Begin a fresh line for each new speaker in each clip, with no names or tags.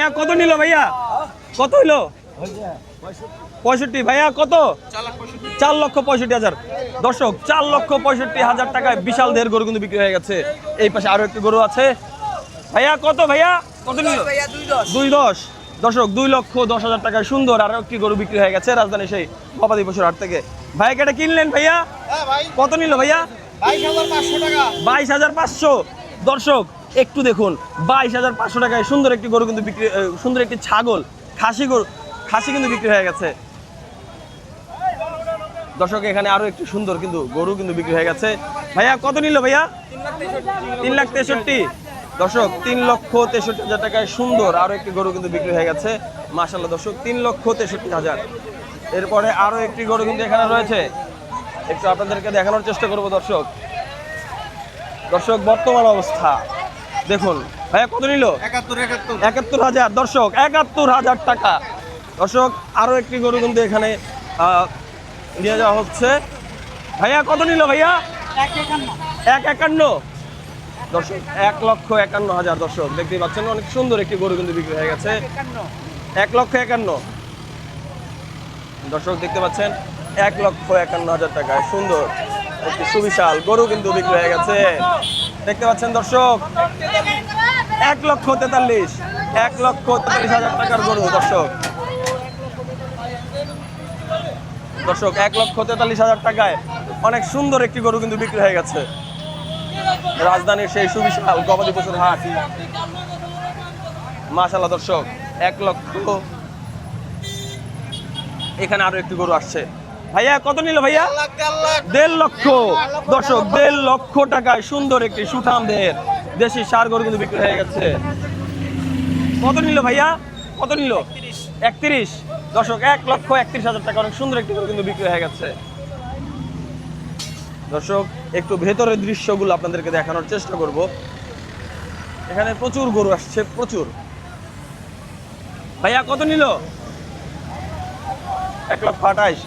ভাইয়া কত নিল ভাইয়া? কত হইলো? 65। ভাইয়া কত? 4,65,000। দর্শক 4,65,000 টাকায় বিশাল দেহের গরু কিন্তু বিক্রি হয়ে গেছে। এই পাশে আরো একটি গরু আছে। ভাইয়া কত? ভাইয়া কত নিল? 2.10। দর্শক 2,10,000 টাকায় সুন্দর আরো একটি গরু বিক্রি হয়ে গেছে রাজধানী সেই গবাদি পশুর হাট থেকে। ভাইয়া কেটে কিনলেন ভাইয়া? কত নিল ভাইয়া?
22,500 টাকা।
22,500। দর্শক একটু দেখুন, 22,500 টাকায় সুন্দর একটি গরু কিন্তু বিক্রি, সুন্দর একটি ছাগল খাসি গরু, খাসি কিন্তু বিক্রি হয়ে গেছে। দর্শক এখানে আরো একটু সুন্দর কিন্তু গরু কিন্তু বিক্রি হয়ে গেছে। ভাইয়া কত নিল ভাইয়া? 3,63,000। দর্শক 3,63,000 টাকায় সুন্দর আরো একটি গরু কিন্তু বিক্রি হয়ে গেছে। মাশাআল্লাহ দর্শক 3,63,000। এরপরে আরো একটি গরু কিন্তু এখানে রয়েছে, একটু আপনাদেরকে দেখানোর চেষ্টা করব দর্শক। দর্শক বর্তমান অবস্থা দেখুন। ভাইয়া কত নিল? 71,000। দর্শক 71,000 টাকা। দর্শক আরো একটি গরু কিন্তু এখানে নিয়ে যাওয়া হচ্ছে। ভাইয়া কত নিল ভাইয়া? 1,51। দর্শক 1,51,000। দর্শক দেখতেই পাচ্ছেন অনেক সুন্দর একটি গরু কিন্তু বিক্রি হয়ে গেছে। 1,51,000। দর্শক দেখতে পাচ্ছেন 1,51,000 টাকায় সুন্দর একটি সুবিশাল গরু কিন্তু বিক্রি হয়ে গেছে। দেখতে পাচ্ছেন দর্শক 1,43,000 টাকার গরু। দর্শক 1,43,000 টাকায় অনেক সুন্দর একটি গরু কিন্তু বিক্রি হয়ে গেছে রাজধানীর সেই সুবিশাল গবাদি পশুর হাট। মাশাআল্লাহ দর্শক 1 লক্ষ। এখানে আরো একটি গরু আসছে। ভাইয়া কত নিল ভাইয়া? 1.5 লক্ষ। দর্শক 1.5 লক্ষ টাকায় সুন্দর একটি সুঠাম দেহের দেশি ষাঁড় গরু কিন্তু বিক্রি হয়ে গেছে। কত নিল ভাইয়া? কত নিল? 31। দর্শক 1,31,000 টাকা অনেক সুন্দর একটি গরু কিন্তু বিক্রি হয়ে গেছে। দর্শক একটু ভেতরের দৃশ্যগুলো আপনাদেরকে দেখানোর চেষ্টা করব। এখানে প্রচুর গরু আসছে, প্রচুর। ভাইয়া কত নিল? 1,28,000।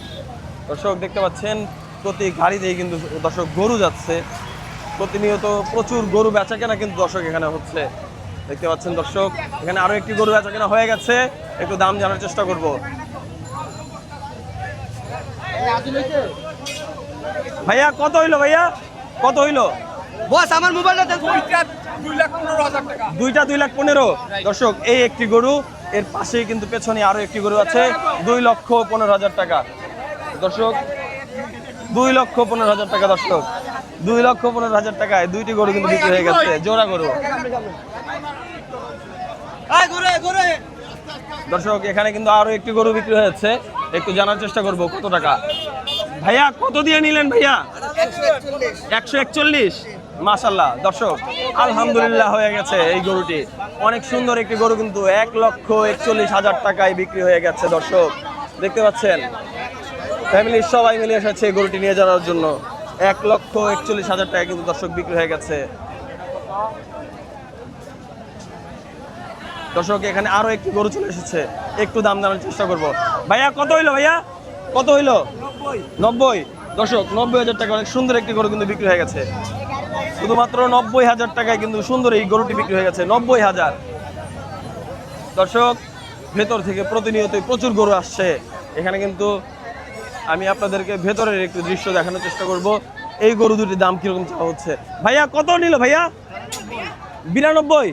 দর্শক দেখতে পাচ্ছেন প্রতি গাড়িতেই কিন্তু দর্শক গরু যাচ্ছে, প্রতিনিয়ত প্রচুর গরু বেচা কেনা কিন্তু দর্শক এখানে হচ্ছে। দেখতে পাচ্ছেন দর্শক এখানে আরো একটি গরু বেচা কেনা হয়ে গেছে, একটু দাম জানার চেষ্টা করব। ভাইয়া কত হইলো? ভাইয়া কত হইলো?
বস আমার মোবাইলটা দেন। 2,15,000 টাকা।
দুইটা 2,15,000। দর্শক এই একটি গরু, এর পাশেই কিন্তু পেছনে আরো একটি গরু আছে 2,15,000 টাকা। দর্শক 2,15,000 টাকা। দর্শক 2,15,000 টাকায় দুইটি গরু কিন্তু বিক্রি হয়ে গেছে, জোড়া গরু। দর্শক এখানে কিন্তু আরো একটি গরু বিক্রি হয়েছে, একটু জানার চেষ্টা করব কত টাকা। ভাইয়া কত দিয়ে নিলেন ভাইয়া? 141। মাশাআল্লাহ দর্শক আলহামদুলিল্লাহ হয়ে গেছে এই গরুটি। অনেক সুন্দর একটি গরু কিন্তু 1,41,000 টাকায় বিক্রি হয়ে গেছে। দর্শক দেখতে পাচ্ছেন ফ্যামিলির সবাই মিলে এসেছে এই গরুটি নিয়ে যাওয়ার জন্য। 1,41,000 টাকা কিন্তু দর্শক বিক্রি হয়ে গেছে। দর্শক এখানে আরো একটি গরু চলে এসেছে, একটু দাম জানার চেষ্টা করব। ভাইয়া কত হইলো? ভাইয়া কত হইলো? 90। দর্শক 90,000 টাকা অনেক সুন্দর একটি গরু কিন্তু বিক্রি হয়ে গেছে। শুধুমাত্র 90,000 টাকায় কিন্তু সুন্দর এই গরুটি বিক্রি হয়ে গেছে। 90,000। দর্শক ভেতর থেকে প্রতিনিয়তই প্রচুর গরু আসছে এখানে, কিন্তু আমি আপনাদেরকে ভেতরের একটু দৃশ্য দেখানোর চেষ্টা করব। এই গরু দুটির দাম কিরকম চাওয়া হচ্ছে। ভাইয়া কত নিল ভাইয়া? 92,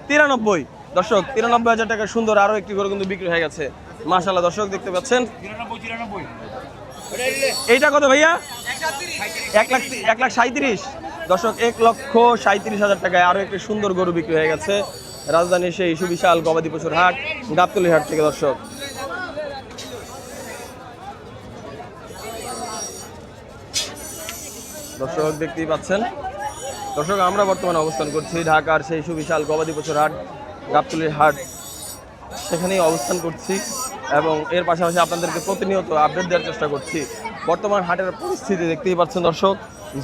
93। দর্শক 93,000 টাকা সুন্দর আরো একটি গরু কিন্তু বিক্রি হয়ে গেছে। মাশাআল্লাহ দর্শক দেখতে পাচ্ছেন। এইটা কত ভাইয়া? 1,37,000। দর্শক 1,37,000 টাকায় আরো একটি সুন্দর গরু বিক্রি হয়ে গেছে রাজধানীর সেই সুবিশাল গবাদি পশুর হাট গাবতলী হাট থেকে। দর্শক দর্শক দেখতেই পাচ্ছেন। দর্শক আমরা বর্তমানে অবস্থান করছি ঢাকার সেই সুবিশাল গবাদি পশুর হাট গাবতলীর হাট, সেখানেই অবস্থান করছি এবং এর পাশাপাশি আপনাদেরকে প্রতিনিয়ত আপডেট দেওয়ার চেষ্টা করছি। বর্তমান হাটের পরিস্থিতি দেখতেই পাচ্ছেন দর্শক,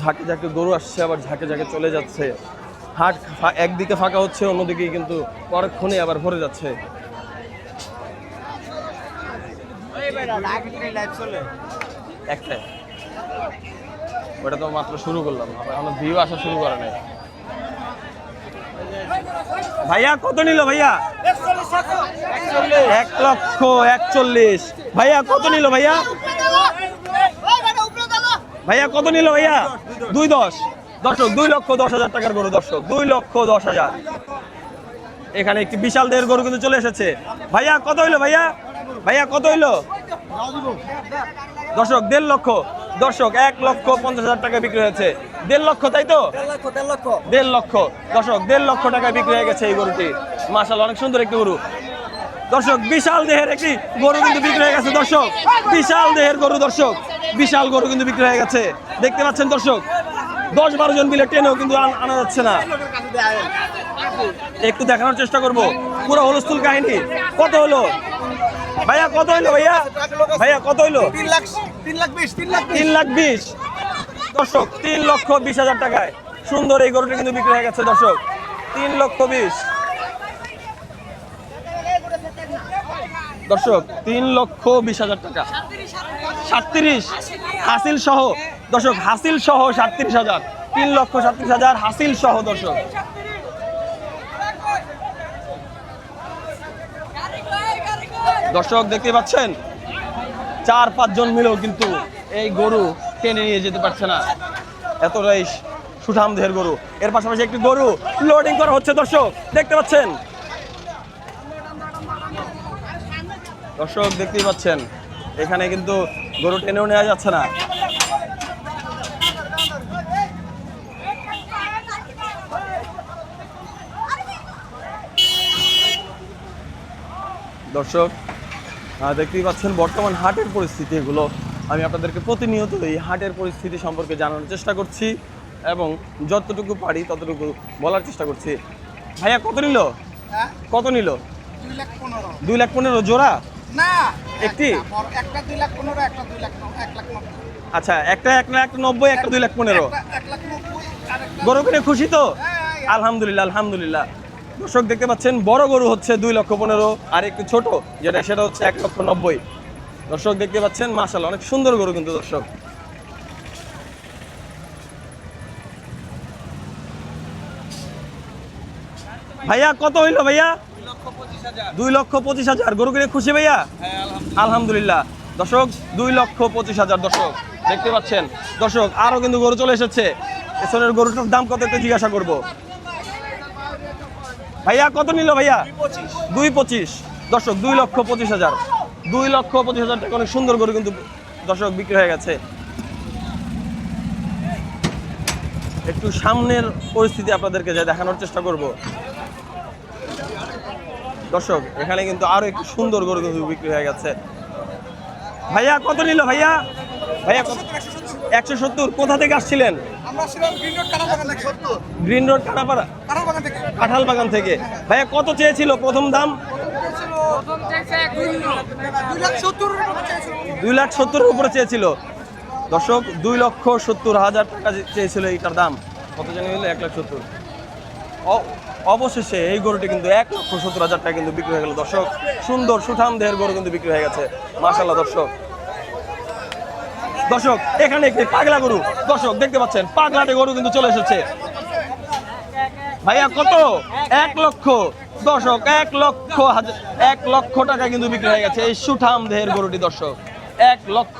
ঝাঁকে ঝাঁকে গরু আসছে আবার ঝাঁকে ঝাঁকে চলে যাচ্ছে। হাট একদিকে ফাঁকা হচ্ছে, অন্যদিকে কিন্তু পরক্ষণে আবার ভরে যাচ্ছে। একটাই ওটা তো মাত্র শুরু করলাম, এখন ভিউ আসা শুরু করে নাই। ভাইয়া কত নিল ভাইয়া? 1,41,00,000। ভাইয়া কত নিল ভাইয়া? ভাইয়া কত নিল ভাইয়া? 2,10,000। দর্শক 2,10,000 টাকার গরু দর্শক, 2,10,000। এখানে একটি বিশাল দেহের গরু কিন্তু চলে এসেছে। ভাইয়া কত হইলো ভাইয়া? ভাইয়া কত হইলো? দর্শক 1.5 লক্ষ। দর্শক 1,50,000 টাকা বিক্রি হয়েছে। 1.5 লক্ষ, তাই তো? 1.5 লক্ষ। দর্শক 1.5 লক্ষ টাকায় বিক্রি হয়ে গেছে এই গরুটি। মাশাআল্লাহ, অনেক সুন্দর একটি গরু। দর্শক বিশাল দেহের একটি গরু কিন্তু বিক্রি হয়ে গেছে দর্শক। বিশাল দেহের গরু দর্শক, বিশাল গরু কিন্তু বিক্রি হয়ে গেছে। দেখতে পাচ্ছেন দর্শক, 10-12 জন মিলে টেনেও কিন্তু আনা যাচ্ছে না। একটু দেখানোর চেষ্টা করব পুরো হুলস্থুল কাহিনী। কত হলো ভাইয়া? কত হইলো ভাইয়া? ভাইয়া কত হইলো? 3,20,000। দর্শক 3,20,000 টাকায় সুন্দর এই গরুটি কিন্তু বিক্রি হয়ে গেছে দর্শক। 3,20,000। দর্শক 3,20,000 টাকা। 37 হাসিল সহ দর্শক, হাসিল সহ 37,000। 3,37,000 হাসিল সহ দর্শক। দর্শক দেখতে পাচ্ছেন 4-5 জন মিলেও কিন্তু এই গরু টেনে নিয়ে যেতে পারছে না, এতটাই সুঠাম দেহের গরু। এর পাশাপাশি একটি গরু লোডিং করা হচ্ছে দর্শক, দেখতে পাচ্ছেন। দর্শক দেখতেই পাচ্ছেন এখানে কিন্তু গরু টেনেও নেওয়া যাচ্ছে না। দর্শক দেখতেই পাচ্ছেন বর্তমান হাটের পরিস্থিতি এগুলো। আমি আপনাদেরকে প্রতিনিয়ত এই হাটের পরিস্থিতি সম্পর্কে জানানোর চেষ্টা করছি এবং যতটুকু পারি ততটুকু বলার চেষ্টা করছি। ভাইয়া কত নিল? কত নিল? 2,15,000 জোড়া
না,
একটি?
একটা 2,15,000, একটা 1,90,000।
আচ্ছা, একটা 1,90,000, একটা 2,15,000।
1,90,000।
গরু কিনে খুশি তো? আলহামদুলিল্লাহ, আলহামদুলিল্লাহ। দর্শক দেখতে পাচ্ছেন বড় গরু হচ্ছে 2,15,000 আর একটু ছোট যেটা সেটা হচ্ছে 1,90,000। দর্শক দেখতে পাচ্ছেন মাশাআল্লাহ অনেক সুন্দর গরু কিন্তু দর্শক। ভাইয়া কত হইলো ভাইয়া? 2,25,000। গরু কিনে খুশি ভাইয়া? আলহামদুলিল্লাহ। দর্শক 2,25,000 দর্শক দেখতে পাচ্ছেন। দর্শক আরো কিন্তু গরু চলে এসেছে। এসনের গরুটার দাম কত একটু জিজ্ঞাসা করব। ভাইয়া কত নিল ভাইয়া? 2,25,000। দর্শক 2,25,000। 2,25,000 টাকা অনেক সুন্দর গরু কিন্তু দর্শক বিক্রি হয়ে গেছে। একটু সামনের পরিস্থিতি আপনাদেরকে যা দেখানোর চেষ্টা করব। দর্শক এখানে কিন্তু আরো একটু সুন্দর গরু কিন্তু বিক্রি হয়ে গেছে। ভাইয়া কত নিল ভাইয়া? ভাইয়া 170। কোথা থেকে আসছিলেন?
আমরা ছিলাম গ্রিন রোড কাঁঠালবাগান থেকে।
গ্রিন রোড কাটাপাড়া,
কাঁঠালবাগান থেকে।
কাঁঠাল বাগান থেকে। ভাইয়া কত চেয়েছিল প্রথম দাম? 2,70,000 উপরে চেয়েছিল দর্শক। 2,70,000 টাকা চেয়েছিল এইটার দাম। কত জানি হলো? 1,70,000। অবশেষে এই গরুটি কিন্তু 1,70,000 টাকা কিন্তু বিক্রি হয়ে গেল দর্শক। সুন্দর সুঠাম দেহের গরু কিন্তু বিক্রি হয়ে গেছে মাশাআল্লাহ দর্শক। দর্শক এখানে একটি পাগলা গরু দর্শক দেখতে পাচ্ছেন, পাগলাটে গরু কিন্তু চলে এসেছে। ভাইয়া কত? 1 লক্ষ। দর্শক 1,00,000 টাকা কিন্তু বিক্রি হয়ে গেছে এই সুঠাম দেহের গরুটি দর্শক। 1 লক্ষ।